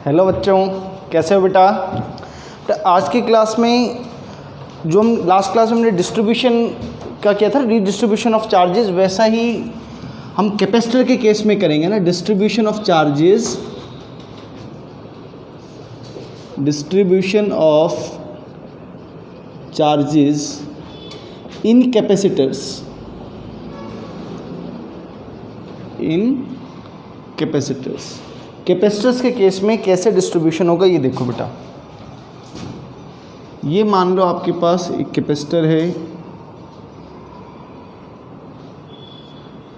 Hello बच्चों, कैसे हो बेटा। तो आज की क्लास में जो हम लास्ट क्लास में हमने डिस्ट्रीब्यूशन का किया था, रीडिस्ट्रीब्यूशन ऑफ चार्जेस, वैसा ही हम कैपेसिटर के केस में करेंगे ना। Distribution of charges, distribution of charges in capacitors, in capacitors. Capacitors के केस में कैसे डिस्ट्रीब्यूशन होगा ये देखो बेटा। ये मान लो आपके पास एक कैपेसिटर है,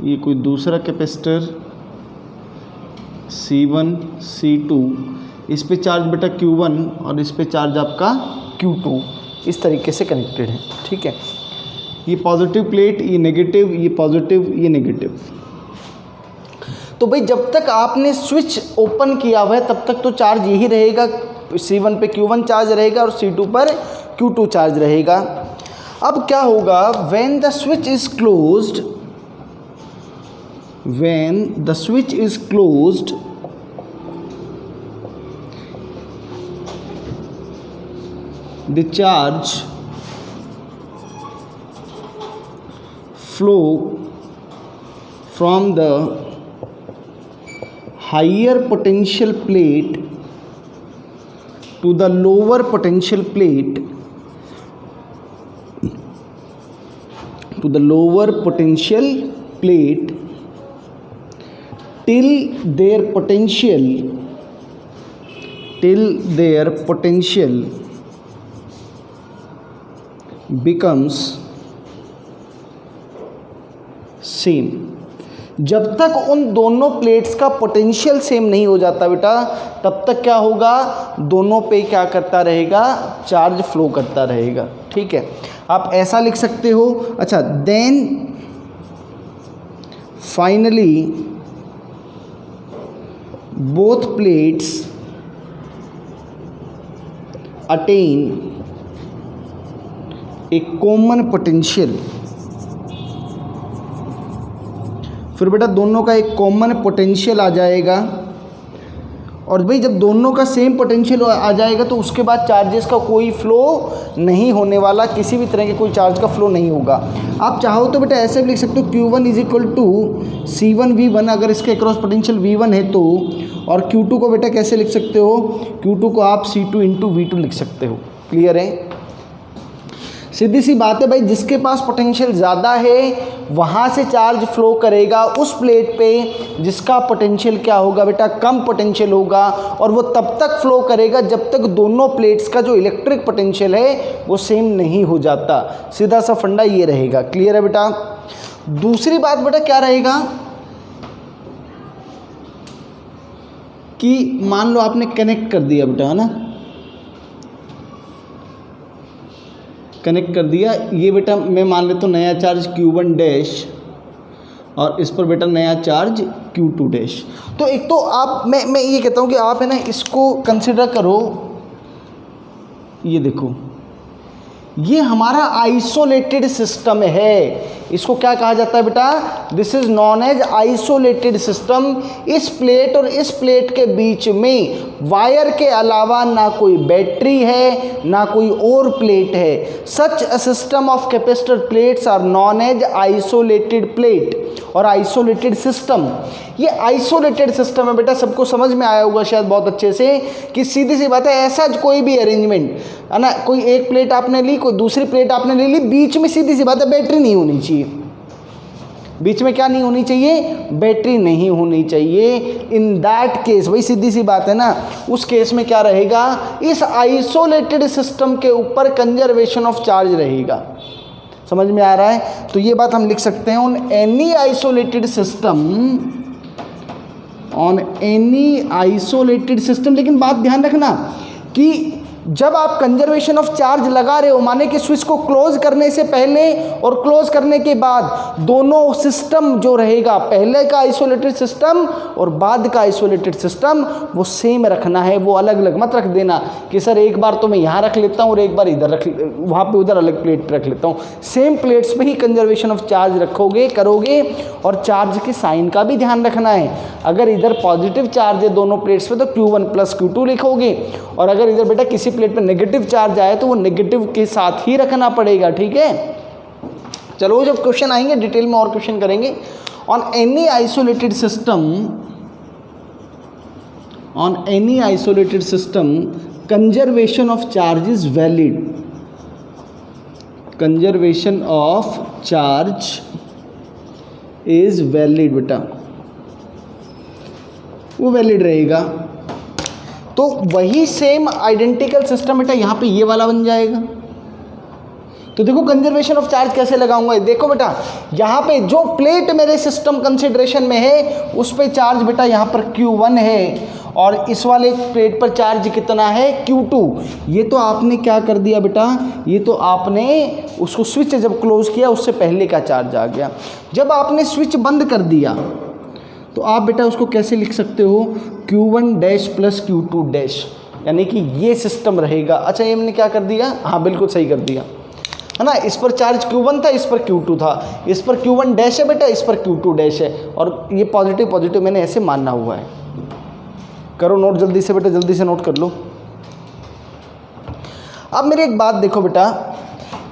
ये कोई दूसरा कैपेसिटर C1 C2, इस पे चार्ज बेटा Q1 और इस पे चार्ज आपका Q2, इस तरीके से कनेक्टेड है। ठीक है, ये पॉजिटिव प्लेट, ये नेगेटिव, ये पॉजिटिव, ये नेगेटिव। तो भाई जब तक आपने स्विच ओपन किया हुआ है तब तक तो चार्ज यही रहेगा, C1 पे Q1 चार्ज रहेगा और C2 पर Q2 चार्ज रहेगा। अब क्या होगा, when the switch is closed, when the switch is closed, the charge flow from the higher potential plate to the lower potential plate, to the lower potential plate till their potential becomes same। जब तक उन दोनों plates का potential same नहीं हो जाता बेटा, तब तक क्या होगा, दोनों पे क्या करता रहेगा, चार्ज फ्लो करता रहेगा। ठीक है, आप ऐसा लिख सकते हो। अच्छा, then finally both plates attain a common potential. फिर बेटा दोनों का एक कॉमन पोटेंशियल आ जाएगा, और भाई जब दोनों का सेम पोटेंशियल आ जाएगा तो उसके बाद चार्जेस का कोई फ्लो नहीं होने वाला, किसी भी तरह के कोई चार्ज का फ्लो नहीं होगा। आप चाहो तो बेटा ऐसे भी लिख सकते हो, Q1 is equal to C1 V1, अगर इसके अक्रॉस पोटेंशियल V1 है तो, और Q2 को बेटा कैसे लिख सकते हो, Q2 को आप C2 इंटू V2 लिख सकते हो। क्लियर है, सीधी सी बात है भाई, जिसके पास पोटेंशियल ज़्यादा है वहाँ से चार्ज फ्लो करेगा उस प्लेट पे जिसका पोटेंशियल क्या होगा बेटा, कम पोटेंशियल होगा, और वो तब तक फ्लो करेगा जब तक दोनों प्लेट्स का जो इलेक्ट्रिक पोटेंशियल है वो सेम नहीं हो जाता। सीधा सा फंडा ये रहेगा। क्लियर है बेटा। दूसरी बात बेटा क्या रहेगा कि मान लो आपने कनेक्ट कर दिया बेटा, है ना, कनेक्ट कर दिया, ये बेटा मैं मान लेता हूँ नया चार्ज Q1 डैश और इस पर बेटा नया चार्ज Q2 डैश। तो एक तो आप मैं ये कहता हूँ कि आप है ना इसको कंसिडर करो, ये देखो ये हमारा आइसोलेटेड सिस्टम है। इसको क्या कहा जाता है बेटा, this is known as isolated system. इस प्लेट और इस प्लेट के बीच में वायर के अलावा ना कोई बैटरी है ना कोई और प्लेट है। Such a system of capacitor plates are known as isolated plate और आइसोलेटेड सिस्टम। ये आइसोलेटेड सिस्टम है बेटा, सबको समझ में आया होगा शायद बहुत अच्छे से कि सीधी सी बात है, ऐसा कोई भी अरेंजमेंट है ना, कोई एक प्लेट आपने ली, कोई दूसरी प्लेट आपने ले ली, बीच में सीधी सी बात है बैटरी नहीं होनी चाहिए। बीच में क्या नहीं होनी चाहिए, बैटरी नहीं होनी चाहिए। इन दैट केस भाई सीधी सी बात है ना, उस केस में क्या रहेगा, इस आइसोलेटेड सिस्टम के ऊपर कंजर्वेशन ऑफ चार्ज रहेगा। समझ में आ रहा है। तो ये बात हम लिख सकते हैं, on any isolated system, on any isolated system. लेकिन बात ध्यान रखना कि जब आप कंजर्वेशन ऑफ चार्ज लगा रहे हो, माने कि स्विच को क्लोज करने से पहले और क्लोज करने के बाद दोनों सिस्टम जो रहेगा, पहले का आइसोलेटेड सिस्टम और बाद का आइसोलेटेड सिस्टम, वो सेम रखना है, वो अलग अलग मत रख देना कि सर एक बार तो मैं यहाँ रख लेता हूँ और एक बार इधर वहाँ पे उधर अलग प्लेट पे रख लेता हूँ। सेम प्लेट्स पे ही कंजर्वेशन ऑफ चार्ज रखोगे करोगे। और चार्ज के साइन का भी ध्यान रखना है, अगर इधर पॉजिटिव चार्ज है दोनों प्लेट्स पे तो Q1 + Q2 लिखोगे, और अगर इधर बेटा किसी प्लेट पे नेगेटिव चार्ज आए तो वो नेगेटिव के साथ ही रखना पड़ेगा, ठीक है। चलो जब क्वेश्चन आएंगे डिटेल में और क्वेश्चन करेंगे। On any isolated system conservation of charge is valid, conservation of charge is valid बेटा, वो वैलिड रहेगा। तो वही सेम आइडेंटिकल सिस्टम बेटा यहाँ पे ये वाला बन जाएगा। तो देखो कंजर्वेशन ऑफ चार्ज कैसे लगाऊंगा, देखो बेटा यहाँ पे जो प्लेट मेरे सिस्टम कंसिडरेशन में है उस पे चार्ज बेटा यहाँ पर Q1 है और इस वाले प्लेट पर चार्ज कितना है Q2। ये तो आपने क्या कर दिया बेटा, ये तो आपने उसको स्विच जब क्लोज किया उससे पहले का चार्ज आ गया। जब आपने स्विच बंद कर दिया तो आप बेटा उसको कैसे लिख सकते हो, Q1 dash plus Q2 dash, यानी कि ये सिस्टम रहेगा। अच्छा ये मैंने क्या कर दिया, हाँ बिल्कुल सही कर दिया है ना। इस पर चार्ज Q1 था, इस पर Q2 था, इस पर Q1 डैश है बेटा, इस पर Q2 डैश है, और ये पॉजिटिव पॉजिटिव मैंने ऐसे मानना हुआ है। करो नोट जल्दी से बेटा, जल्दी से नोट कर लो। अब मेरी एक बात देखो बेटा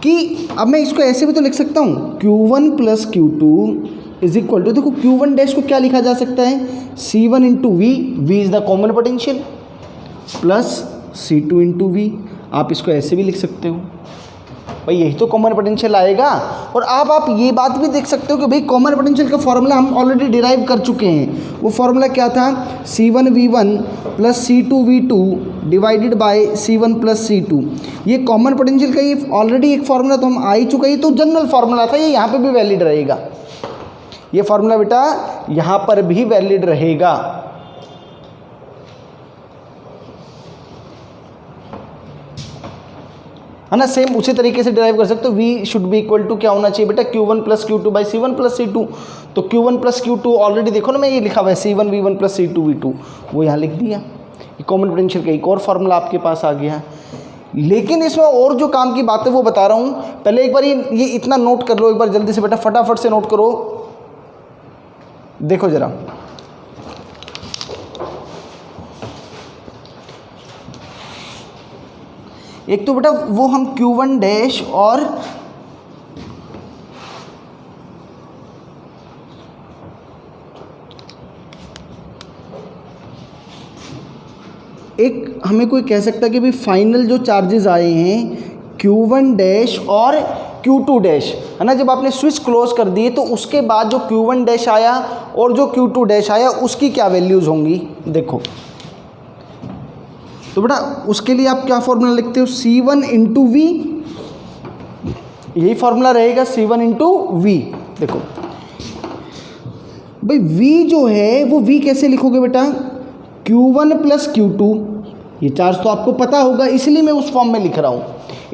कि अब मैं इसको ऐसे भी तो लिख सकता हूँ, Q1 + Q2 is equal to, देखो Q1 डैश को क्या लिखा जा सकता है, C1 × V, V is the common potential, plus C2 × V। आप इसको ऐसे भी लिख सकते हो भाई, यही तो कॉमन पोटेंशियल आएगा। और आप ये बात भी देख सकते हो कि भाई कॉमन पोटेंशियल का फॉर्मूला हम ऑलरेडी डिराइव कर चुके हैं। वो फॉर्मूला क्या था, C1V1 + C2V2 divided by C1 + C2। ये कॉमन पोटेंशियल का ये ऑलरेडी एक फॉर्मूला तो हम आ ही चुका है, ये तो जनरल फॉर्मूला था, ये यहाँ पे भी वैलिड रहेगा। ये फॉर्मूला बेटा यहाँ पर भी वैलिड रहेगा। है ना, सेम उसी तरीके से डिराइव कर सकते हो। V should be equal to क्या होना चाहिए बेटा, Q1 + Q2 / C1 + C2। तो Q1 + Q2 ऑलरेडी देखो ना, मैं ये लिखा हुआ है C1V1 + C2V2, वो यहाँ लिख दिया। ये कॉमन पोटेंशियल का एक और फॉर्मूला आपके पास आ गया। लेकिन इसमें और जो काम की बात है वो बता रहा हूँ। पहले एक बार ये इतना नोट कर लो एक बार जल्दी से बेटा, फटाफट से नोट करो। देखो जरा, एक तो बेटा वो हम Q1 डैश और एक हमें कोई कह सकता है कि भाई फाइनल जो चार्जेस आए हैं Q1 डैश और Q2 डैश, है ना। जब आपने स्विच क्लोज कर दिए तो उसके बाद जो Q1 डैश आया और जो Q2 डैश आया उसकी क्या वैल्यूज़ होंगी, देखो। तो बेटा उसके लिए आप क्या फॉर्मूला लिखते हो, C1 × V, यही फॉर्मूला रहेगा C1 × V। देखो भाई V जो है वो V कैसे लिखोगे बेटा, Q1 + Q2। ये चार्ज तो आपको पता होगा, इसलिए मैं उस फॉर्म में लिख रहा हूँ।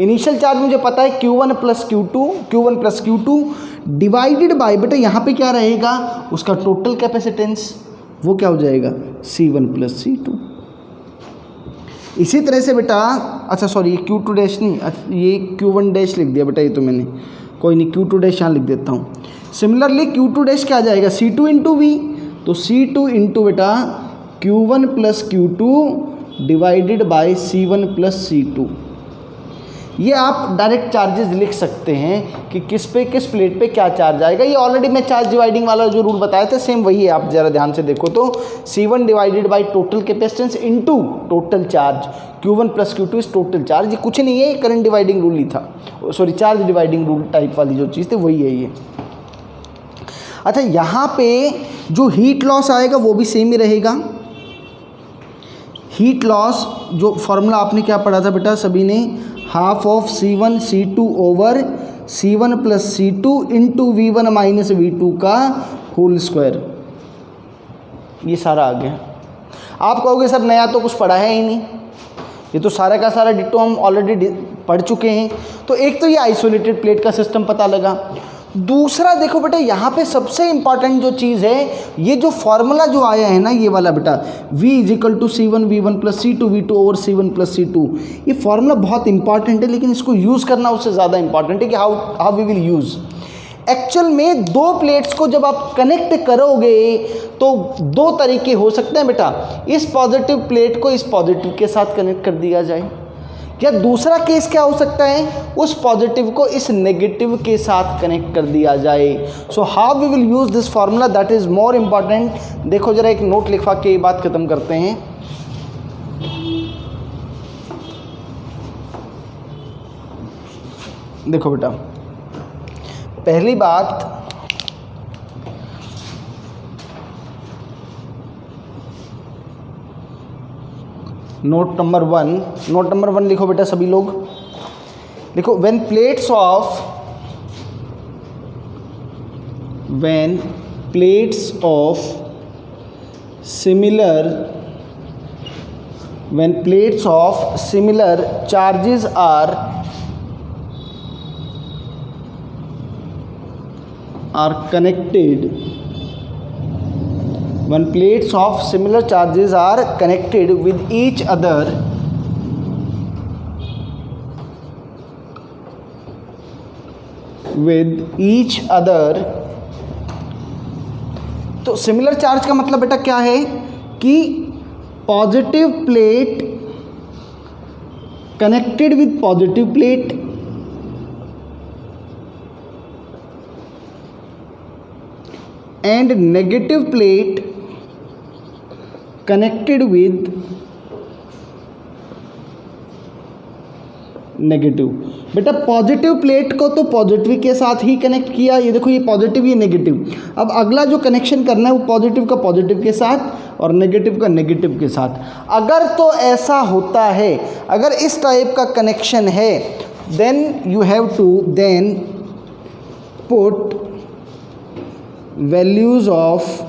इनिशियल चार्ज मुझे पता है Q1 + Q2 डिवाइडेड बाय बेटा यहाँ पे क्या रहेगा, उसका टोटल कैपेसिटेंस, वो क्या हो जाएगा C1 + C2। इसी तरह से बेटा, अच्छा सॉरी ये Q2 डैश नहीं, ये Q1 डैश लिख दिया बेटा, ये तो मैंने, कोई नहीं, Q2 डैश यहाँ लिख देता हूँ। सिमिलरली Q2 डैश क्या आ जाएगा, C2 × V। तो C2 × बेटा Q1 + Q2 divided by C1 + C2। ये आप डायरेक्ट चार्जेस लिख सकते हैं कि किस प्लेट पे क्या चार्ज आएगा। ये ऑलरेडी मैं चार्ज डिवाइडिंग वाला जो रूल बताया था सेम वही है, आप ज़रा ध्यान से देखो तो C1 divided by total capacitance into total charge, Q1 + Q2 is total charge. ये कुछ नहीं है, करंट डिवाइडिंग रूल ही था, sorry charge dividing rule type वाली जो चीज़ थी वही है ये। अच्छा यहाँ पे जो हीट लॉस आएगा वो भी सेम ही रहेगा। हीट लॉस जो फॉर्मूला आपने क्या पढ़ा था बेटा सभी ने, half of C1 C2 over C1 + C2 × V1 - V2 का होल स्क्वायर। ये सारा आ गया। आप कहोगे सर नया तो कुछ पढ़ा है ही नहीं, ये तो सारा का सारा डिट्टो हम ऑलरेडी पढ़ चुके हैं। तो एक तो ये आइसोलेटेड प्लेट का सिस्टम पता लगा। दूसरा देखो बेटा, यहाँ पे सबसे इंपॉर्टेंट जो चीज़ है, ये जो फॉर्मूला जो आया है ना, ये वाला बेटा, V = C1V1 + C2 V2 over C1 + C2, ये फॉर्मूला बहुत इंपॉर्टेंट है, लेकिन इसको यूज़ करना उससे ज़्यादा इंपॉर्टेंट है कि how we will use. Actual में दो प्लेट्स को जब आप कनेक्ट करोगे तो दो तरीके हो सकते हैं बेटा, इस पॉजिटिव प्लेट को इस पॉजिटिव के साथ कनेक्ट कर दिया जाए, या दूसरा केस क्या हो सकता है, उस पॉजिटिव को इस नेगेटिव के साथ कनेक्ट कर दिया जाए। So how we will use this formula, that is more important. देखो जरा एक नोट लिखवा के ये बात ख़त्म करते हैं। देखो बेटा, पहली बात, नोट नंबर वन लिखो बेटा सभी लोग, लिखो when plates of similar charges are connected, when plates of similar charges are connected with each other, तो सिमिलर चार्ज का मतलब बेटा क्या है कि positive plate connected with positive plate and negative plate connected with negative. बेटा positive plate को तो पॉजिटिव के साथ ही कनेक्ट किया, ये देखो ये पॉजिटिव ये नेगेटिव। अब अगला जो कनेक्शन करना है वो पॉजिटिव का पॉजिटिव के साथ और नेगेटिव का नेगेटिव के साथ। अगर तो ऐसा होता है, अगर इस टाइप का कनेक्शन है, then you have to then put values of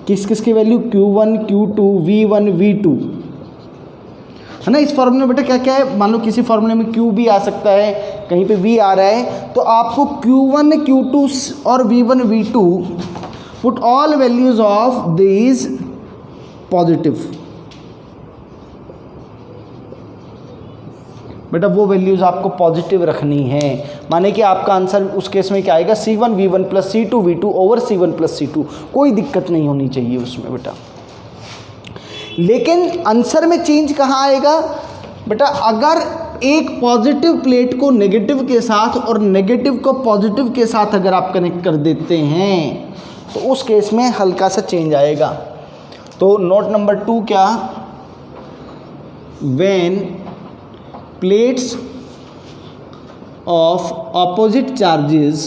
किस की value, Q1 Q2 V1 V2 है ना। इस फॉर्मूले में बेटा क्या क्या है, मान लो किसी फॉर्मूले में Q भी आ सकता है, कहीं पे V आ रहा है, तो आपको Q1 Q2 और V1 V2 put all values of these positive. बेटा वो वैल्यूज़ आपको पॉजिटिव रखनी है, माने कि आपका आंसर उस केस में क्या आएगा, C1V1 + C2V2 over C1 + C2। कोई दिक्कत नहीं होनी चाहिए उसमें बेटा। लेकिन आंसर में चेंज कहाँ आएगा बेटा, अगर एक पॉजिटिव प्लेट को नेगेटिव के साथ और नेगेटिव को पॉजिटिव के साथ अगर आप कनेक्ट कर देते हैं तो उस केस में हल्का सा चेंज आएगा। तो नोट नंबर 2 क्या, when plates of opposite charges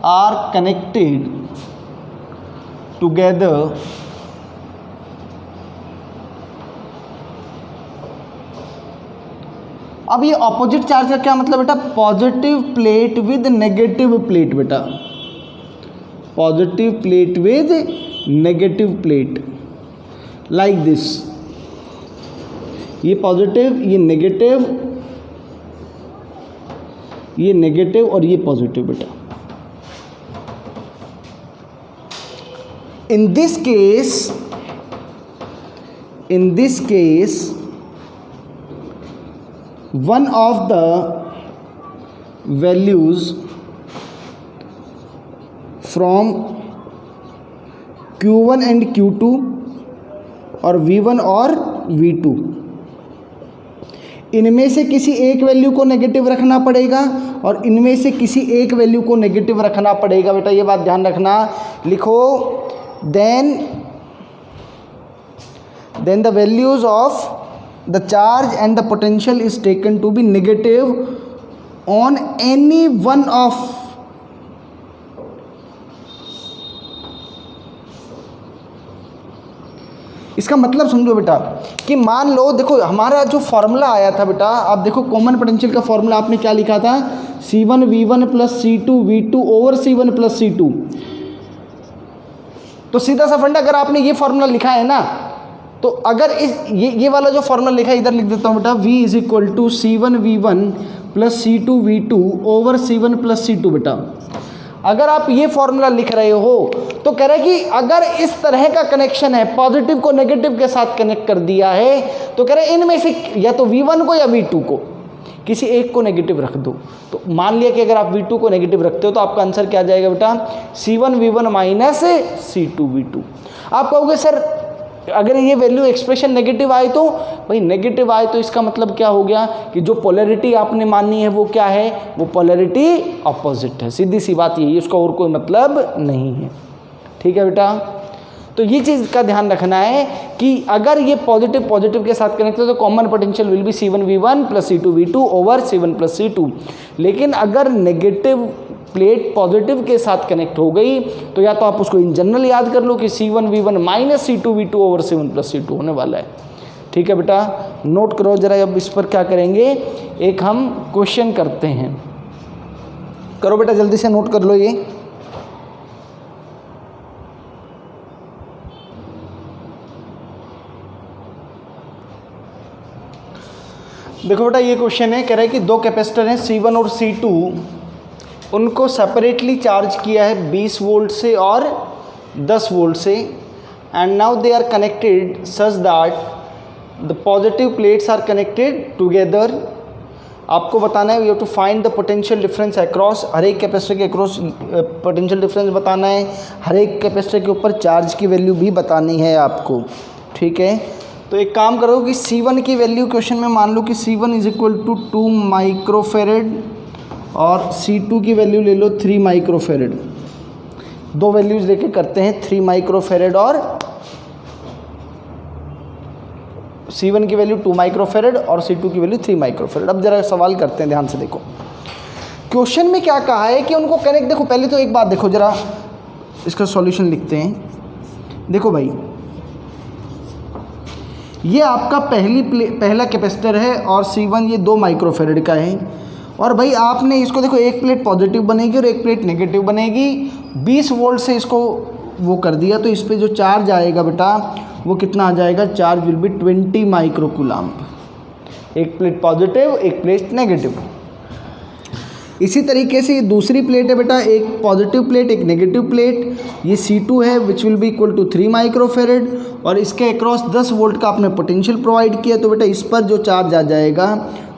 are connected together अब ये ऑपोजिट चार्ज का क्या मतलब बेटा, positive plate with negative plate बेटा, positive plate with negative plate, like this, ये पॉजिटिव ये नेगेटिव और ये पॉजिटिव बेटा। In this case one of the values from Q1 and Q2 और V1 और V2, इनमें से किसी एक वैल्यू को नेगेटिव रखना पड़ेगा और इनमें से किसी एक वैल्यू को नेगेटिव रखना पड़ेगा बेटा, ये बात ध्यान रखना। लिखो then the values of the charge and the potential is taken to be negative on any one of इसका मतलब समझो बेटा कि मान लो, देखो हमारा जो फॉर्मूला आया था बेटा, आप देखो कॉमन पोटेंशियल का फॉर्मूला आपने क्या लिखा था, C1V1 + C2V2 over C1 + C2। तो सीधा सा फंडा, अगर आपने ये फॉर्मूला लिखा है ना, तो अगर ये वाला जो फॉर्मूला लिखा है इधर लिख देता हूँ बेटा, v is equal to C1V1 plus C2V2 over C1 plus C2 बेटा। अगर आप ये फॉर्मूला लिख रहे हो तो कह रहे हैं कि अगर इस तरह का कनेक्शन है, पॉजिटिव को नेगेटिव के साथ कनेक्ट कर दिया है, तो कह रहे हैं इनमें से या तो V1 को या V2 को, किसी एक को नेगेटिव रख दो। तो मान लिया कि अगर आप V2 को नेगेटिव रखते हो तो आपका आंसर क्या आ जाएगा बेटा, C1V1 माइनस C2V2। आप कहोगे सर अगर ये वैल्यू एक्सप्रेशन नेगेटिव आए तो, भाई नेगेटिव आए तो इसका मतलब क्या हो गया कि जो पोलैरिटी आपने माननी है वो क्या है, वो पोलैरिटी अपोजिट है। सीधी सी बात यही है, उसका और कोई मतलब नहीं है। ठीक है बेटा, तो ये चीज़ का ध्यान रखना है कि अगर ये पॉजिटिव पॉजिटिव के साथ कनेक्ट है तो common potential will be C1V1 plus C2V2 over C1 plus C2। लेकिन अगर नेगेटिव प्लेट पॉजिटिव के साथ कनेक्ट हो गई तो या तो आप उसको इन जनरल याद कर लो कि C1V1 minus C2V2 over C1 plus C2 होने वाला है। ठीक है बेटा, नोट करो जरा। अब इस पर क्या करेंगे, एक हम क्वेश्चन करते हैं। करो बेटा, जल्दी से नोट कर लो ये। देखो बेटा, ये क्वेश्चन है, कह रहा है कि दो कैपेसिटर हैं C1 और C2, उनको सेपरेटली चार्ज किया है 20 वोल्ट से और 10 वोल्ट से, and now they are connected such that the positive plates are connected together. आपको बताना है, you have to find the potential difference across, हर एक कैपेसिटर के अक्रॉस पोटेंशियल डिफरेंस बताना है, हर एक कैपेसिटर के ऊपर चार्ज की वैल्यू भी बतानी है आपको। ठीक है, तो एक काम करो कि C1 की वैल्यू क्वेश्चन में मान लो कि C1 is equal to 2 microfarad और C2 की वैल्यू ले लो 3 माइक्रोफेरेड। दो वैल्यूज लेके करते हैं, 3 माइक्रोफेरेड और C1 की वैल्यू 2 माइक्रोफेरेड और C2 की वैल्यू 3 माइक्रोफेरेड। अब जरा सवाल करते हैं, ध्यान से देखो क्वेश्चन में क्या कहा है कि उनको कनेक्ट। देखो पहले तो एक बात देखो जरा, इसका सॉल्यूशन लिखते हैं। देखो भाई, ये आपका पहला कैपेसिटर है और C1 ये 2 माइक्रोफेरेड का है, और भाई आपने इसको देखो, एक प्लेट पॉजिटिव बनेगी और एक प्लेट नेगेटिव बनेगी। 20 वोल्ट से इसको वो कर दिया तो इस पे जो चार्ज आएगा बेटा वो कितना आ जाएगा, चार्ज विल बी 20 माइक्रोकूलम्ब। एक प्लेट पॉजिटिव, एक प्लेट नेगेटिव। इसी तरीके से ये दूसरी प्लेट है बेटा, एक पॉजिटिव प्लेट एक नेगेटिव प्लेट। ये C2 है which will be equal to 3 microfarad, और इसके अक्रॉस 10 वोल्ट का आपने पोटेंशियल प्रोवाइड किया, तो बेटा इस पर जो चार्ज आ जाएगा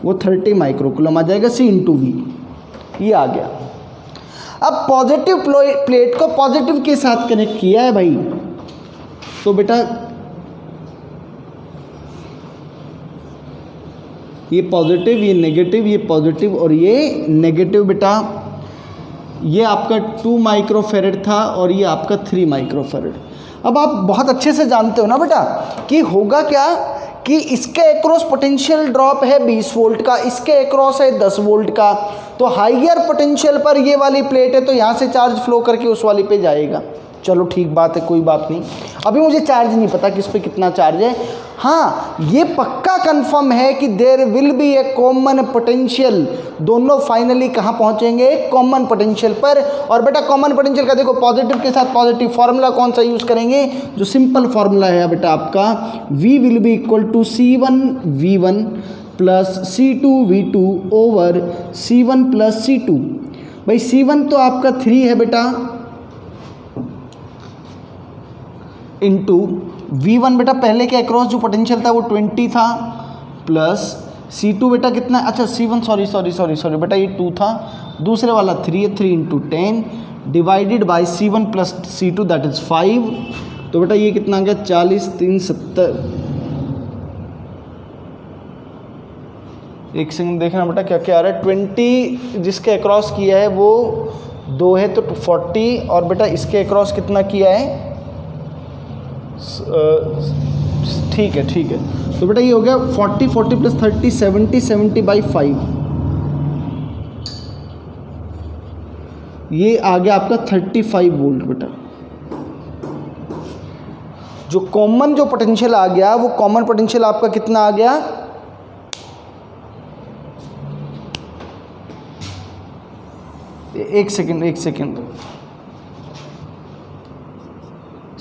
वो 30 माइक्रोकूलम आ जाएगा, C/V। ये आ गया। अब पॉजिटिव प्लेट को पॉजिटिव के साथ कनेक्ट किया है भाई, तो बेटा ये पॉजिटिव, ये नेगेटिव, ये पॉजिटिव और ये नेगेटिव। बेटा ये आपका 2 माइक्रोफेरेड था और ये आपका 3 माइक्रोफेरेड। अब आप बहुत अच्छे से जानते हो ना बेटा कि होगा क्या कि इसके एक्रॉस पोटेंशियल ड्रॉप है 20 वोल्ट का, इसके एक्रॉस है 10 वोल्ट का। तो हाइयर पोटेंशियल पर ये वाली प्लेट है तो यहाँ से चार्ज फ्लो करके उस वाली पे जाएगा। चलो ठीक बात है, कोई बात नहीं। अभी मुझे चार्ज नहीं पता किस पे कितना चार्ज है। हाँ, ये पक्का कंफर्म है कि there will be a common potential. दोनों फाइनली कहाँ पहुँचेंगे, कॉमन पोटेंशियल पर। और बेटा कॉमन पोटेंशियल का देखो, पॉजिटिव के साथ पॉजिटिव, फार्मूला कौन सा यूज़ करेंगे, जो सिंपल फार्मूला है बेटा आपका, V will be equal to C1V1 plus C2V2 over C1 plus C2। भाई C1 तो आपका 3 है बेटा, इंटू V1 बेटा पहले के अक्रॉस जो पोटेंशियल था वो 20 था, प्लस C2 बेटा कितना, अच्छा C1 सॉरी बेटा ये 2 था, दूसरे वाला 3 है, 3 into 10 divided by C1 plus C2 that is 5। तो बेटा ये कितना आ गया, 40 3 70। एक सेकंड देखना बेटा क्या क्या आ रहा है। 20 जिसके अक्रॉस किया है वो 2 है तो 40, और बेटा इसके अक्रॉस कितना किया है, ठीक है। तो बेटा ये हो गया 40 प्लस 30 70 बाई 5। ये आ गया आपका 35 वोल्ट बेटा। जो कॉमन जो पोटेंशियल आ गया वो कॉमन पोटेंशियल आपका कितना आ गया, एक second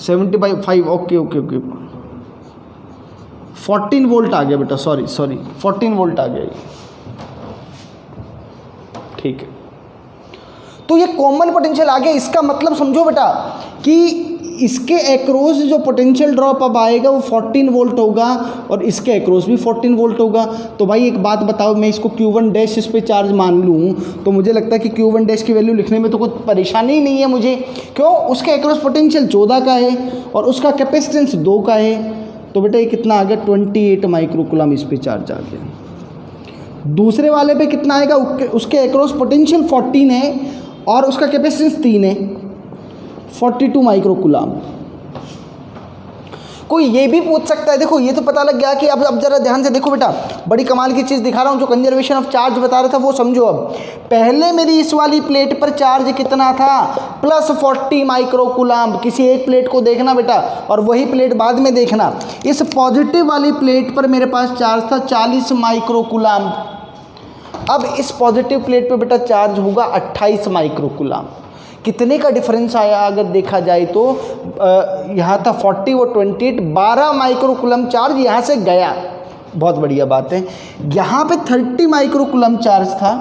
70/5, okay okay okay, 14 volt आ गया बेटा, सॉरी 14 वोल्ट आ गया ये, ठीक है। तो ये कॉमन पोटेंशियल आ गया। इसका मतलब समझो बेटा कि इसके एक्रॉस जो पोटेंशियल ड्रॉप अब आएगा वो 14 वोल्ट होगा और इसके एक्रॉस भी 14 वोल्ट होगा। तो भाई एक बात बताओ, मैं इसको Q1 डैश इस पे चार्ज मान लूँ तो मुझे लगता है कि Q1 डैश की वैल्यू लिखने में तो कोई परेशानी ही नहीं है मुझे। क्यों? उसके एक्रॉस पोटेंशियल 14 का है और उसका कैपेसिटेंस 2 का है। तो बेटा ये कितना आ गया? 28 माइक्रोकूलम इस पे चार्ज आ गया। दूसरे वाले पे कितना आएगा? उसके एक्रॉस पोटेंशियल 14 है और उसका कैपेसिटेंस 3 है, 42 माइक्रोकूलम। कोई ये भी पूछ सकता है, देखो ये तो पता लग गया कि अब जरा ध्यान से देखो बेटा, बड़ी कमाल की चीज़ दिखा रहा हूँ। जो कंजर्वेशन ऑफ चार्ज बता रहा था वो समझो। अब पहले मेरी इस वाली प्लेट पर चार्ज कितना था? Plus 40 microcoulomb. किसी एक प्लेट को देखना बेटा और वही प्लेट बाद में देखना। इस पॉजिटिव वाली प्लेट पर मेरे पास चार्ज था 40 माइक्रोकूलम। अब इस पॉजिटिव प्लेट पे बेटा चार्ज होगा 28 माइक्रोकूलम। कितने का डिफरेंस आया अगर देखा जाए तो यहाँ था 40 और 28, 12 माइक्रोकूलम चार्ज यहाँ से गया। बहुत बढ़िया बात है। यहाँ पे 30 माइक्रोकूलम चार्ज था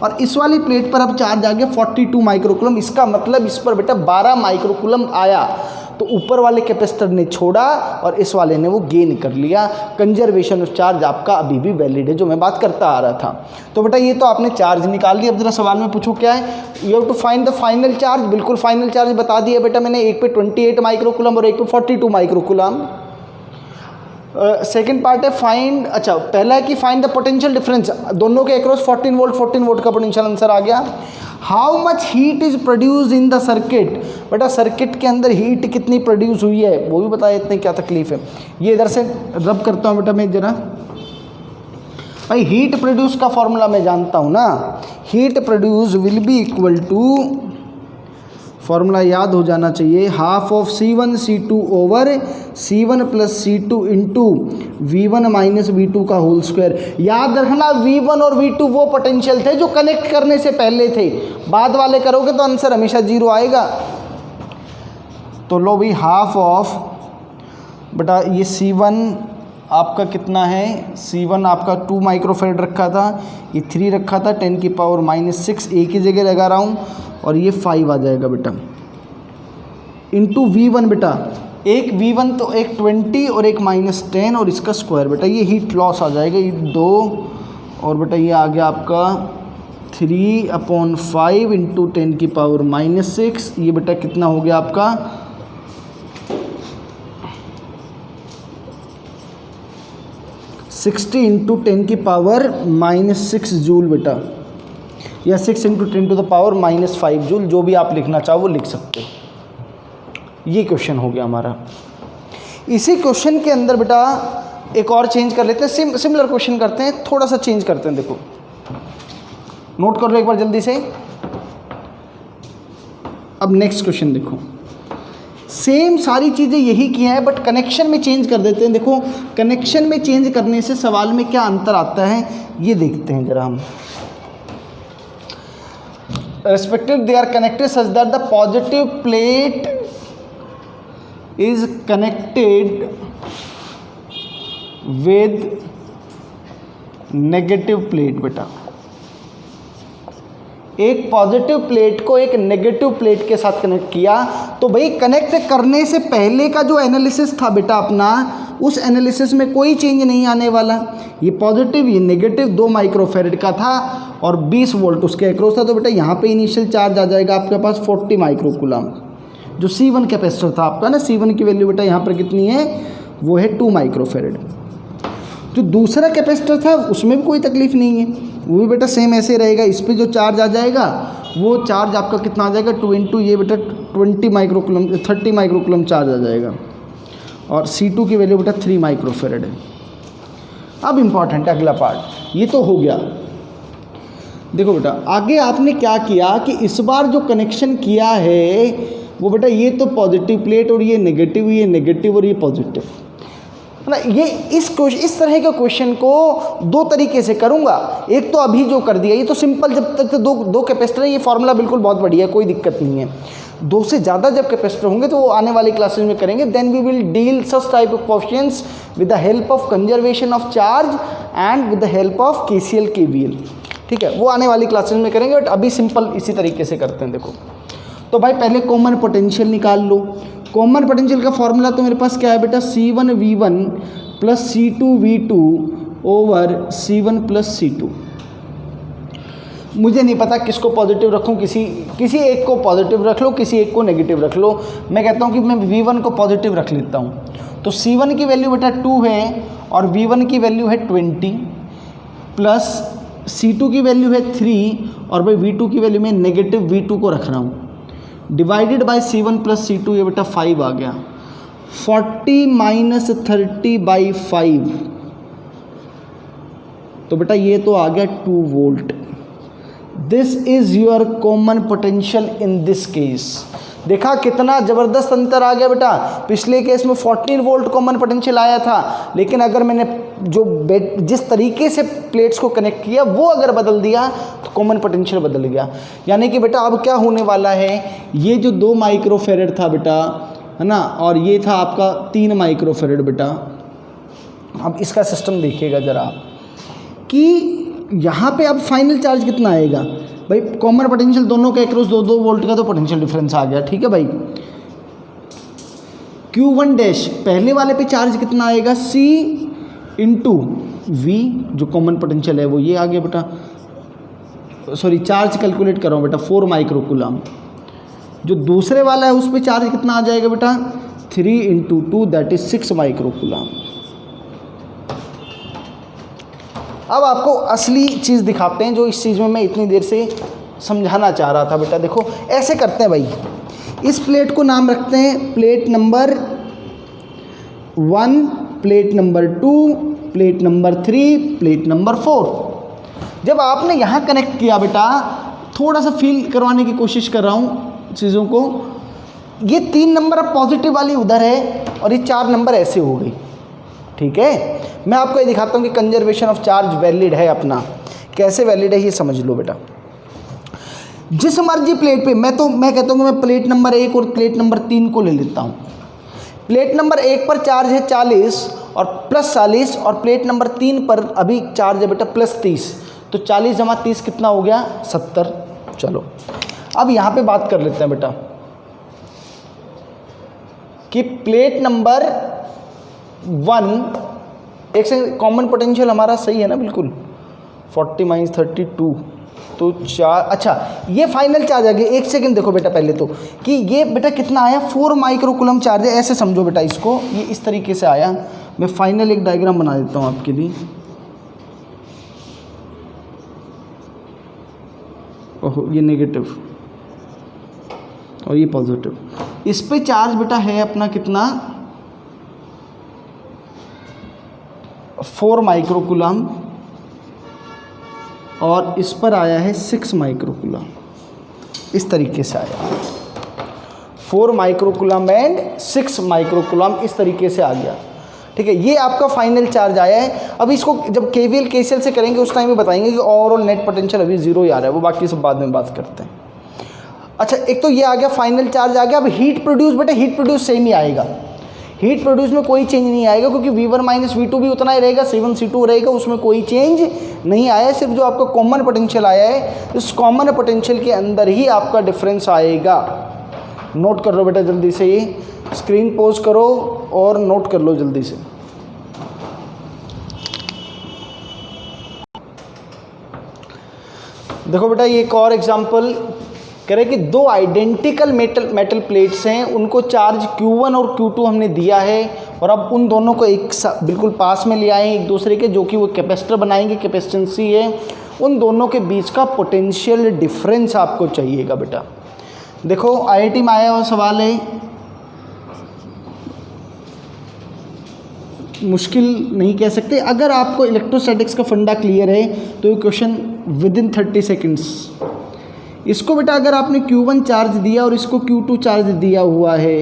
और इस वाली प्लेट पर अब चार्ज आ गया 42 माइक्रोकूलम। इसका मतलब इस पर बेटा 12 माइक्रोकूलम आया। तो ऊपर वाले कैपेसिटर ने छोड़ा और इस वाले ने वो गेन कर लिया। कंजर्वेशन ऑफ चार्ज आपका अभी भी वैलिड है, जो मैं बात करता आ रहा था। तो बेटा ये तो आपने चार्ज निकाल लिया। अब जरा सवाल में पूछो क्या है? You have to find the final charge. बिल्कुल फाइनल चार्ज बता दिया बेटा मैंने। एक पे 28 माइक्रोकूलम और एक पे 42 माइक्रोकूलम। सेकेंड पार्ट है फाइंड, अच्छा पहला है कि फाइंड द पोटेंशियल डिफरेंस। दोनों के अक्रॉस 14 वोल्ट का पोटेंशियल आंसर आ गया। How much heat is produce in the circuit. बेटा सर्किट के अंदर हीट कितनी प्रोड्यूस हुई है वो भी बताया, इतने क्या तकलीफ है। ये इधर से रब करता हूँ बेटा मैं जरा। भाई हीट प्रोड्यूस का फॉर्मूला मैं जानता हूँ ना। Heat produce will be equal to, formula याद हो जाना चाहिए, half of C1 C2 over C1 plus C2 into V1 minus V2 का होल स्क्वायर। याद रखना V1 और V2 वो पोटेंशियल थे जो कनेक्ट करने से पहले थे। बाद वाले करोगे तो आंसर हमेशा 0 आएगा। तो लो भाई हाफ ऑफ बेटा ये C1 आपका कितना है? C1 आपका 2 माइक्रोफेरेड रखा था, ये 3 रखा था, 10 की पावर -6 एक ही जगह लगा रहा हूँ और ये 5 आ जाएगा बेटा इंटू V1 बेटा। एक V1 तो एक 20 और एक -10 और इसका स्क्वायर बेटा। ये हीट लॉस आ जाएगा, ये 2 और बेटा ये आ गया आपका 3/5 इंटू 10 की पावर -6। ये बेटा कितना हो गया आपका? 60 इंटू 10 की पावर -6 जूल बेटा, या 6 into 10 to the power -5 joule, जो भी आप लिखना चाहो वो लिख सकते हो। ये क्वेश्चन हो गया हमारा। इसी क्वेश्चन के अंदर बेटा एक और चेंज कर लेते हैं, सिमिलर क्वेश्चन करते हैं, थोड़ा सा चेंज करते हैं। देखो नोट कर लो एक बार जल्दी से। अब नेक्स्ट क्वेश्चन देखो, सेम सारी चीज़ें यही की हैं बट कनेक्शन में चेंज कर देते हैं। देखो कनेक्शन में चेंज करने से सवाल में क्या अंतर आता है ये देखते हैं जरा हम। Respective they are connected such that the positive plate is connected with negative plate बेटा। एक पॉजिटिव प्लेट को एक नेगेटिव प्लेट के साथ कनेक्ट किया। तो भाई कनेक्ट करने से पहले का जो एनालिसिस था बेटा अपना, उस एनालिसिस में कोई चेंज नहीं आने वाला। ये पॉजिटिव ये नेगेटिव 2 माइक्रोफेरेड का था और 20 वोल्ट उसके अक्रॉस था। तो बेटा यहाँ पे इनिशियल चार्ज आ जाएगा आपके पास 40 माइक्रोकूलम। जो C1 कैपेसिटर था आपका ना, C1 की वैल्यू बेटा यहाँ पर कितनी है? वो है 2 माइक्रोफेरेड। जो दूसरा कैपेसिटर था उसमें भी कोई तकलीफ नहीं है, वो भी बेटा सेम ऐसे रहेगा। इस पर जो चार्ज आ जाएगा वो चार्ज आपका कितना आ जाएगा? 2 इंटू ये बेटा 20 माइक्रोकूलम 30 माइक्रोकूलम चार्ज आ जाएगा और C2 की वैल्यू बेटा 3 माइक्रोफेरेड है। अब इम्पॉर्टेंट है अगला पार्ट, ये तो हो गया। देखो बेटा आगे आपने क्या किया कि इस बार जो कनेक्शन किया है वो बेटा ये तो पॉजिटिव प्लेट और ये नेगेटिव और ये पॉजिटिव ना। ये इस तरह के क्वेश्चन को 2 तरीके से करूँगा। एक तो अभी जो कर दिया ये तो सिंपल, जब तक तो दो कैपेसिटर है, ये फॉर्मूला बिल्कुल बहुत बढ़िया है, कोई दिक्कत नहीं है। 2 से ज़्यादा जब कैपेसिटर होंगे तो वो आने वाली क्लासेस में करेंगे। Then we will deal such type of questions with the help of conservation of charge and with the help of KCL KVL, ठीक है, वो आने वाली क्लासेस में करेंगे। बट अभी सिंपल इसी तरीके से करते हैं। देखो तो भाई पहले कॉमन पोटेंशियल निकाल लो। कॉमन पोटेंशियल का फॉर्मूला तो मेरे पास क्या है बेटा, C1V1 plus C2V2 over C1 plus C2। मुझे नहीं पता किसको पॉजिटिव रखूं, किसी एक को पॉजिटिव रख लो, किसी एक को नेगेटिव रख लो। मैं कहता हूं कि मैं V1 को पॉजिटिव रख लेता हूं। तो C1 की वैल्यू बेटा 2 है और V1 की वैल्यू है 20 प्लस C2 की वैल्यू है 3 और भाई V2 की वैल्यू में नेगेटिव V2 को रख रहा हूँ, divided by C1 plus C2, ये बेटा 5 आ गया। 40 माइनस 30/5, तो बेटा ये तो आ गया 2 volt. This is your common potential in this case. देखा कितना ज़बरदस्त अंतर आ गया बेटा। पिछले केस में 14 वोल्ट कॉमन पोटेंशियल आया था, लेकिन अगर मैंने जिस तरीके से प्लेट्स को कनेक्ट किया वो अगर बदल दिया तो कॉमन पोटेंशियल बदल गया। यानी कि बेटा अब क्या होने वाला है, ये जो 2 माइक्रोफेरेड था बेटा, है ना, और ये था आपका 3 माइक्रोफेरेड बेटा। अब इसका सिस्टम देखिएगा ज़रा कि यहाँ पे अब फाइनल चार्ज कितना आएगा भाई। कॉमन पोटेंशियल दोनों के अक्रॉस 2-2 वोल्ट का तो पोटेंशियल डिफरेंस आ गया, ठीक है भाई। Q1 डैश पहले वाले पे चार्ज कितना आएगा, C इंटू V, जो कॉमन पोटेंशियल है वो ये आ गया बेटा। सॉरी चार्ज कैलकुलेट कर रहा हूँ बेटा, 4 माइक्रोकूलम। जो दूसरे वाला है उस पर चार्ज कितना आ जाएगा बेटा, 3 इंटू 2 दैट इज 6 माइक्रोकूलम। अब आपको असली चीज़ दिखाते हैं जो इस चीज़ में मैं इतनी देर से समझाना चाह रहा था बेटा। देखो ऐसे करते हैं भाई, इस प्लेट को नाम रखते हैं plate number 1, plate number 2, plate number 3, plate number 4। जब आपने यहाँ कनेक्ट किया बेटा, थोड़ा सा फील करवाने की कोशिश कर रहा हूँ चीज़ों को, ये 3 नंबर अब पॉजिटिव वाली उधर है और ये 4 नंबर ऐसे हो गई, ठीक है। मैं आपको ये दिखाता हूँ कि कंजर्वेशन ऑफ चार्ज वैलिड है अपना। कैसे वैलिड है ये समझ लो बेटा। जिस मर्जी प्लेट पे मैं कहता हूँ कि मैं प्लेट नंबर 1 और प्लेट नंबर 3 को ले लेता हूँ। प्लेट नंबर 1 पर चार्ज है 40 और प्लस 40, और प्लेट नंबर 3 पर अभी चार्ज है बेटा प्लस 30। तो 40 जमा 30 कितना हो गया, 70। चलो अब यहाँ पे बात कर लेते हैं बेटा कि प्लेट नंबर 1, एक सेकंड, कॉमन पोटेंशियल हमारा सही है ना बिल्कुल, 40 माइनस 32 तो 4। अच्छा ये फाइनल चार्ज आ गया। एक सेकंड देखो बेटा पहले तो कि ये बेटा कितना आया, 4 माइक्रोकूलम चार्ज है। ऐसे समझो बेटा इसको, ये इस तरीके से आया। मैं फाइनल एक डायग्राम बना देता हूँ आपके लिए। ओहो ये नेगेटिव और ये पॉजिटिव। इस पे चार्ज बेटा है अपना कितना, 4 माइक्रोकूलम, और इस पर आया है 6 माइक्रोकूलम। इस तरीके से आया, 4 माइक्रोकूलम एंड 6 माइक्रोकूलम, इस तरीके से आ गया, ठीक है। ये आपका फाइनल चार्ज आया है। अब इसको जब KVL KCL से करेंगे उस टाइम में बताएंगे कि ओवरऑल नेट पोटेंशियल अभी 0 ही आ रहा है, वो बाकी सब बाद में बात करते हैं। अच्छा एक तो ये आ गया, फाइनल चार्ज आ गया। अब हीट प्रोड्यूस, बेटा हीट प्रोड्यूस सेम ही आएगा। हीट प्रोड्यूस में कोई चेंज नहीं आएगा क्योंकि V1 माइनस V2 भी उतना ही रहेगा, C1 C2 रहेगा, उसमें कोई चेंज नहीं आया है। सिर्फ जो आपका कॉमन पोटेंशियल आया है, उस कॉमन पोटेंशियल के अंदर ही आपका डिफरेंस आएगा। नोट कर लो बेटा जल्दी से, ये स्क्रीन पॉज करो और नोट कर लो जल्दी से। देखो बेटा ये एक और एग्जाम्पल कह रहे कि 2 आइडेंटिकल मेटल प्लेट्स हैं, उनको चार्ज Q1 और Q2 हमने दिया है, और अब उन दोनों को एक बिल्कुल पास में ले आए एक दूसरे के, जो कि वो कैपेसिटर बनाएंगे, कैपेसिटेंस है। उन दोनों के बीच का पोटेंशियल डिफरेंस आपको चाहिएगा बेटा। देखो IIT में आया हुआ सवाल है, मुश्किल नहीं कह सकते। अगर आपको इलेक्ट्रोस्टैटिक्स का फंडा क्लियर है तो ये क्वेश्चन विदिन 30 सेकेंड्स। इसको बेटा अगर आपने Q1 चार्ज दिया और इसको Q2 चार्ज दिया हुआ है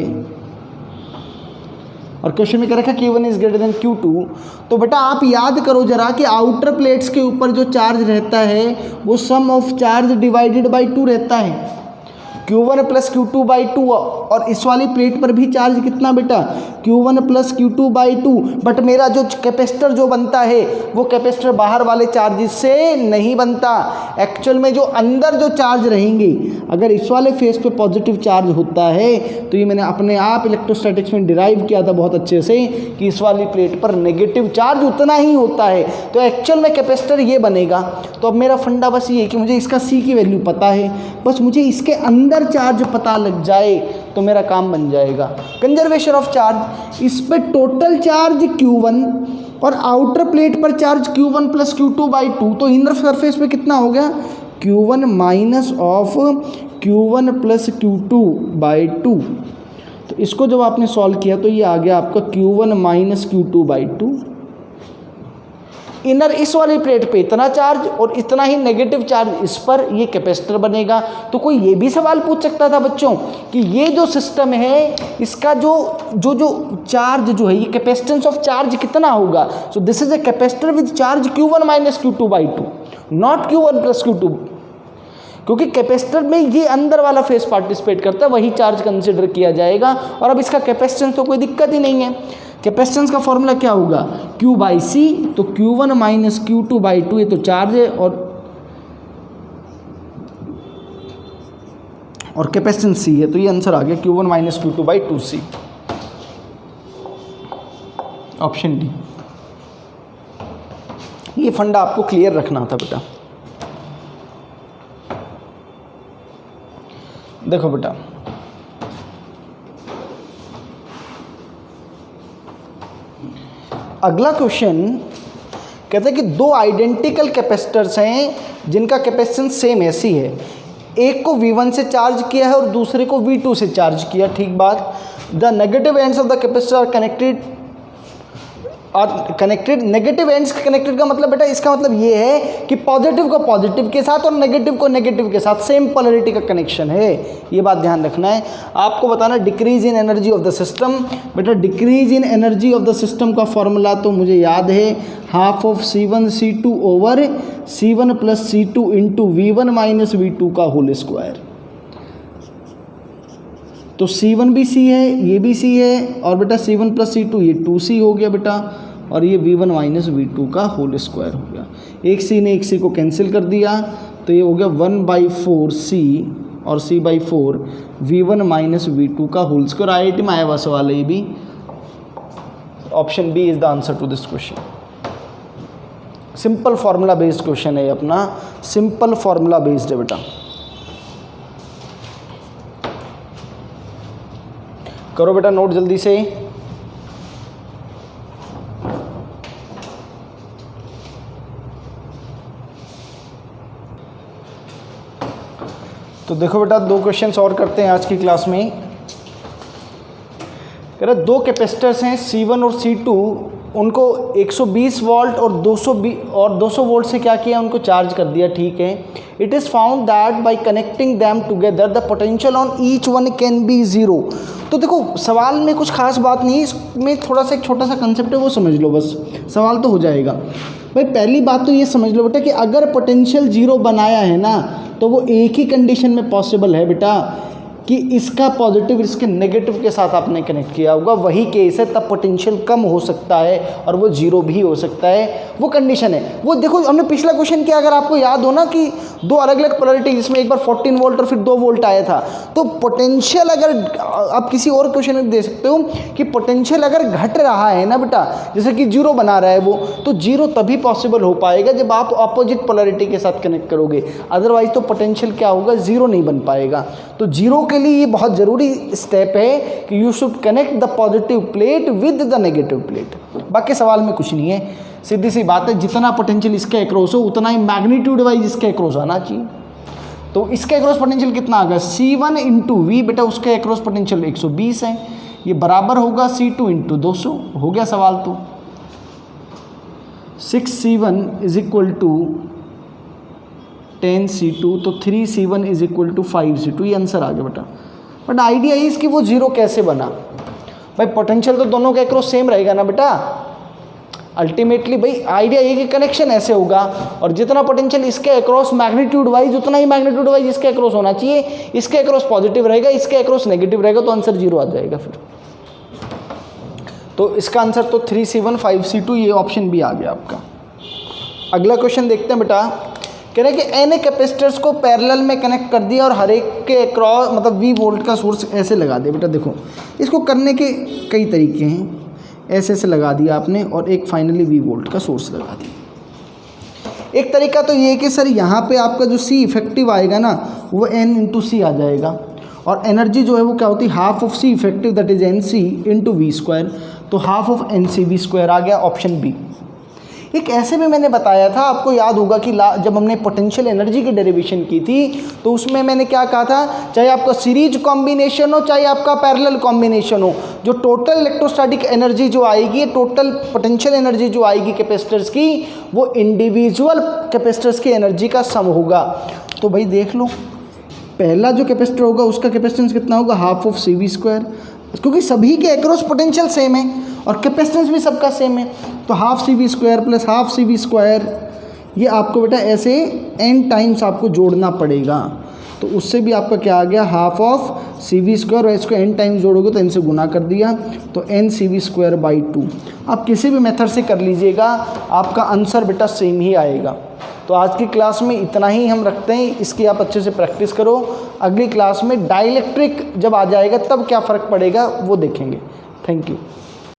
और क्वेश्चन में कह रखा Q1 is greater than Q2, तो बेटा आप याद करो जरा कि आउटर प्लेट्स के ऊपर जो चार्ज रहता है वो सम ऑफ चार्ज डिवाइडेड बाय 2 रहता है, Q1 प्लस Q2/2, और इस वाली प्लेट पर भी चार्ज कितना बेटा, Q1 प्लस Q2/2, बट मेरा जो कैपेसिटर जो बनता है वो कैपेसिटर बाहर वाले चार्जेस से नहीं बनता। एक्चुअल में जो अंदर जो चार्ज रहेंगे, अगर इस वाले फेस पे पॉजिटिव चार्ज होता है तो ये मैंने अपने आप इलेक्ट्रोस्टैटिक्स में डिराइव किया था बहुत अच्छे से कि इस वाली प्लेट पर नेगेटिव चार्ज उतना ही होता है, तो एक्चुअल में कैपेसिटर ये बनेगा। तो अब मेरा फंडा बस ये है कि मुझे इसका C की वैल्यू पता है, बस मुझे इसके अंदर चार्ज पता लग जाए तो मेरा काम बन जाएगा। कंजर्वेशन ऑफ चार्ज, इस पे टोटल चार्ज Q1 और आउटर प्लेट पर चार्ज Q1 प्लस Q2/2, तो इनर सरफेस पे कितना हो गया, Q1 minus of Q1 plus Q2/2। तो इसको जब आपने सॉल्व किया तो ये आ गया आपका Q1 माइनस Q2/2। इनर इस वाली प्लेट पे इतना चार्ज और इतना ही नेगेटिव चार्ज इस पर, ये कैपेसिटर बनेगा। तो कोई ये भी सवाल पूछ सकता था बच्चों कि ये जो सिस्टम है इसका जो चार्ज जो है, ये कैपेसिटेंस ऑफ चार्ज कितना होगा। So this is a capacitor with charge Q1 minus Q2/2, not Q1 plus Q2, क्योंकि कैपेसिटर में ये अंदर वाला फेस पार्टिसिपेट करता है, वही चार्ज कंसिडर किया जाएगा। और अब इसका कैपेसिटेंस तो कोई दिक्कत ही नहीं है। कैपेसिटेंस का फॉर्मूला क्या होगा, Q/C, तो Q1 माइनस Q2/2, ये तो चार्ज है, और कैपेसिटेंस C है, तो ये आंसर आ गया Q1 minus Q2/2C, option D. ये फंडा आपको क्लियर रखना था बेटा। देखो बेटा, अगला क्वेश्चन कहता है कि दो आइडेंटिकल कैपेसिटर्स हैं जिनका कैपेसिटेंस सेम ऐसी है, एक को V1 से चार्ज किया है और दूसरे को V2 से चार्ज किया, ठीक बात। The negative ends of the capacitor are connected. Negative ends connected का मतलब बेटा, इसका मतलब ये है कि पॉजिटिव को पॉजिटिव के साथ और नेगेटिव को नेगेटिव के साथ सेम पोलैरिटी का कनेक्शन है, ये बात ध्यान रखना है। आपको बताना decrease in energy of the system. बेटा decrease in energy of the system का फॉर्मूला तो मुझे याद है, half of C1 C2 over C1 plus C2 into V1 minus V2 का होल स्क्वायर। तो C1 भी C है, ये भी C है, और बेटा C1 प्लस C2 ये 2C हो गया बेटा, और ये V1 माइनस V2 का होल स्क्वायर हो गया। एक C ने एक C को कैंसिल कर दिया, तो ये हो गया 1/4 C और C/4 V1 माइनस V2 का होल स्क्वायर। IIT में आया हुआ सवाल है ये भी। Option B is the answer to this question. Simple formula based question है अपना, सिंपल फार्मूला बेस्ड है बेटा। करो बेटा नोट जल्दी से। तो देखो बेटा, दो क्वेश्चंस और करते हैं आज की क्लास में। कह रहे दो कैपेसिटर्स हैं C1 और C2, उनको 120 वोल्ट और 200 वोल्ट से क्या किया, उनको चार्ज कर दिया, ठीक है। It is found that bye connecting them together the potential on each one can be 0। तो देखो सवाल में कुछ खास बात नहीं है, इसमें थोड़ा सा एक छोटा सा कंसेप्ट है, वो समझ लो बस, सवाल तो हो जाएगा। भाई पहली बात तो ये समझ लो बेटा कि अगर पोटेंशियल 0 बनाया है ना, तो वो एक ही कंडीशन में पॉसिबल है बेटा कि इसका पॉजिटिव इसके नेगेटिव के साथ आपने कनेक्ट किया होगा, वही केस है, तब पोटेंशियल कम हो सकता है और वो 0 भी हो सकता है, वो कंडीशन है। वो देखो हमने पिछला क्वेश्चन किया, अगर आपको याद हो ना कि दो अलग अलग पोलैरिटी, जिसमें एक बार 14 वोल्ट और फिर 2 वोल्ट आया था, तो पोटेंशियल अगर आप किसी और क्वेश्चन में दे सकते हो कि पोटेंशियल अगर घट रहा है ना बेटा, जैसे कि 0 बना रहा है वो, तो 0 तभी पॉसिबल हो पाएगा जब आप अपोजिट पोलैरिटी के साथ कनेक्ट करोगे, अदरवाइज तो पोटेंशियल क्या होगा, 0 नहीं बन पाएगा। तो 0 के लिए ये बहुत ज़रूरी स्टेप है कि you should connect the positive plate with the negative plate. बाकी सवाल में कुछ नहीं है, सीधी सी बात है, जितना पोटेंशियल इसके अक्रॉस हो उतना ही मैग्नीट्यूड वाइज इसके अक्रॉस आना चाहिए। तो इसके अक्रॉस पोटेंशियल कितना आ गया, C1 इंटू V, बेटा उसके अक्रॉस पोटेंशियल 120 है, ये बराबर होगा C2 इंटू 200, हो गया सवाल। तो 6C1 is equal to 10C2, तो 3C1 is equal to 5C2, ये आंसर आ गया बेटा। बट आइडिया इज कि वो 0 कैसे बना। भाई पोटेंशियल तो दोनों के अक्रॉस सेम रहेगा ना बेटा, अल्टीमेटली भाई आइडिया ये कि कनेक्शन ऐसे होगा और जितना पोटेंशियल इसके अक्रॉस मैग्नीट्यूड वाइज उतना ही मैग्नीट्यूड वाइज इसके अक्रॉस होना चाहिए। इसके अक्रॉस पॉजिटिव रहेगा, इसके अक्रॉस नेगेटिव रहेगा, तो आंसर 0 आ जाएगा फिर। तो इसका आंसर तो 3C1 5C2 ये ऑप्शन भी आ गया आपका। अगला क्वेश्चन देखते हैं बेटा। कह रहे हैं कि एन कैपेसिटर्स को पैरेलल में कनेक्ट कर दिया और हर एक के अक्रॉस मतलब V वोल्ट का सोर्स ऐसे लगा दिया। बेटा देखो इसको करने के कई तरीके हैं, ऐसे ऐसे लगा दिया आपने और एक फाइनली V वोल्ट का सोर्स लगा दिया। एक तरीका तो ये है कि सर यहाँ पे आपका जो C इफेक्टिव आएगा ना वो N इंटू C आ जाएगा और एनर्जी जो है वो क्या होती है half of C effective that is NC into V square, तो हाफ ऑफ NCV स्क्वायर आ गया ऑप्शन बी। एक ऐसे भी मैंने बताया था, आपको याद होगा कि जब हमने पोटेंशियल एनर्जी की डेरिवेशन की थी तो उसमें मैंने क्या कहा था, चाहे आपका सीरीज कॉम्बिनेशन हो चाहे आपका पैरेलल कॉम्बिनेशन हो, जो टोटल इलेक्ट्रोस्टैटिक एनर्जी जो आएगी, टोटल पोटेंशियल एनर्जी जो आएगी कैपेसिटर्स की, वो इंडिविजुअल कैपेसिटर्स की एनर्जी का सम होगा। तो भाई देख लो पहला जो कैपेसिटर होगा उसका कैपेसिटेंस कितना होगा, हाफ ऑफ CV स्क्वायर, क्योंकि सभी के अक्रॉस पोटेंशियल सेम है और कैपेसिटेंस भी सबका सेम है, तो half CV square plus half CV square, ये आपको बेटा ऐसे n टाइम्स आपको जोड़ना पड़ेगा। तो उससे भी आपका क्या आ गया, हाफ ऑफ CV स्क्वायर, और इसको n टाइम्स जोड़ोगे तो n से गुना कर दिया तो NCV स्क्वायर बाई 2। आप किसी भी मेथड से कर लीजिएगा आपका आंसर बेटा सेम ही आएगा। तो आज की क्लास में इतना ही हम रखते हैं, इसकी आप अच्छे से प्रैक्टिस करो। अगली क्लास में डाइलेक्ट्रिक जब आ जाएगा तब क्या फ़र्क पड़ेगा वो देखेंगे। Thank you.